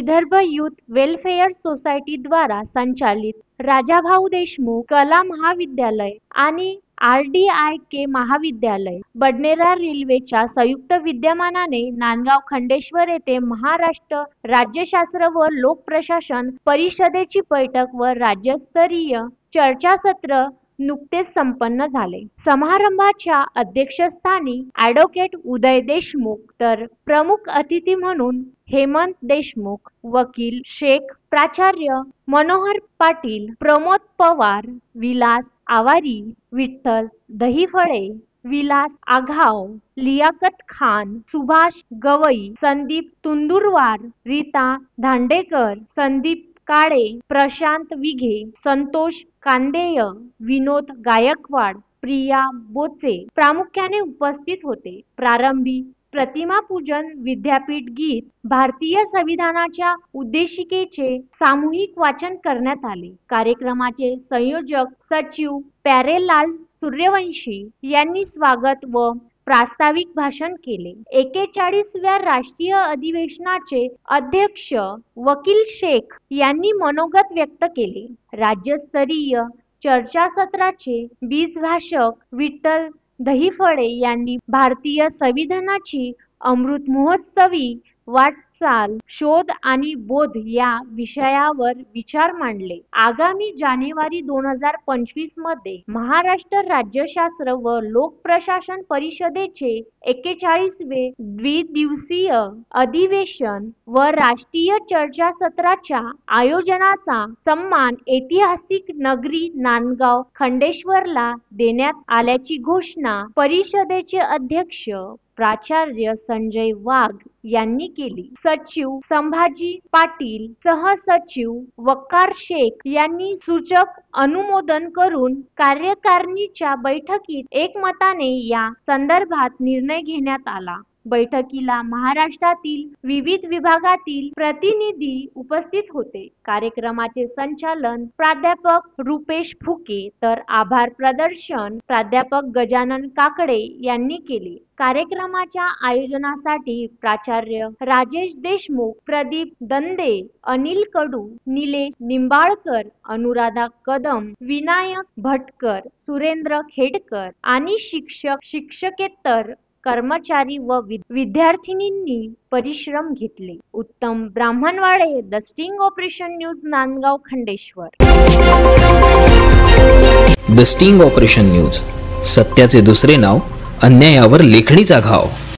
Vidarbha youth welfare society द्वारा संचालित राजाभाऊ देशमुख कला महाविद्यालय आणि RDIK महाविद्यालय बडनेरा रेल्वेच्या संयुक्त विद्यमानाने नांदगाव खंडेश्वर येथे महाराष्ट्र राज्यशास्त्र व लोकप्रशासन परिषदेची बैठक व राज्यस्तरीय चर्चासत्र नुकतेच संपन्न झाले। समारंभाच्या अध्यक्षस्थानी ॲडव्होकेट उदय देशमुख तर प्रमुख अतिथी म्हणून हेमंत देशमुख, वकील शेख, प्राचार्य मनोहर पाटील, प्रमोद पवार, विलास आवारी, विठ्ठल दहीफळे, विलास आघाव, लियाकत खान, सुभाष गवई, संदीप तुंदुरवार, रीता धांडेकर, संदीप काळे, प्रशांत विघे, संतोष कांदेय, विनोद गायकवाड, प्रिया बोचे प्रामुख्याने उपस्थित होते। प्रारंभी प्रतिमा पूजन, विद्यापीठ गीत, भारतीय संविधानाच्या उद्देशिकेचे सामूहिक वाचन करण्यात आले। कार्यक्रमाचे संयोजक सचिव प्यारेलाल सूर्यवंशी यांनी स्वागत व प्रास्ताविक भाषण केले। 41व्या राष्ट्रीय अधिवेशनाचे अध्यक्ष वकील शेख यांनी मनोगत व्यक्त केले। राज्यस्तरीय चर्चासत्राचे बीजभाषक विठ्ठल दहीफळे यांनी भारतीय संविधानाची अमृत महोत्सवी वाटचाल, शोध आणि बोध या विषयावर विचार मांडले। आगामी जानेवारी 2025 मध्ये महाराष्ट्र राज्यशास्त्र व लोकप्रशासन परिषदेचे 41वे द्विदिवसीय अधिवेशन व राष्ट्रीय चर्चासत्राच्या आयोजनाचा सन्मान ऐतिहासिक नगरी नांदगाव खंडेश्वरला देण्यात आल्याची घोषणा परिषदेचे अध्यक्ष प्राचार्य संजय वाघ यांनी केली। सचिव संभाजी पाटील, सहसचिव वकार शेख यांनी सूचक अनुमोदन करून कार्यकारिणीच्या बैठकीत एकमताने या संदर्भात निर्णय घेण्यात आला। बैठकीला महाराष्ट्रातील विविध विभागातील प्रतिनिधी उपस्थित होते। कार्यक्रमाचे संचालन प्राध्यापक रुपेश फुके तर आभार प्रदर्शन प्राध्यापक गजानन काकडे यांनी केले। कार्यक्रमाच्या आयोजनासाठी प्राचार्य राजेश देशमुख, प्रदीप दंदे, अनिल कडू, निलेश निंबाळकर, अनुराधा कदम, विनायक भटकर, सुरेंद्र खेडकर आणि शिक्षक शिक्षकेतर कर्मचारी व विद्यार्थिनींनी परिश्रम घेतले। Uttam Brahmanwade, the sting operation news, Nandgaon Khandeshwar. The sting operation news, सत्याचे दुसरे नाव, अन्यायावर लेखणीचा घाव।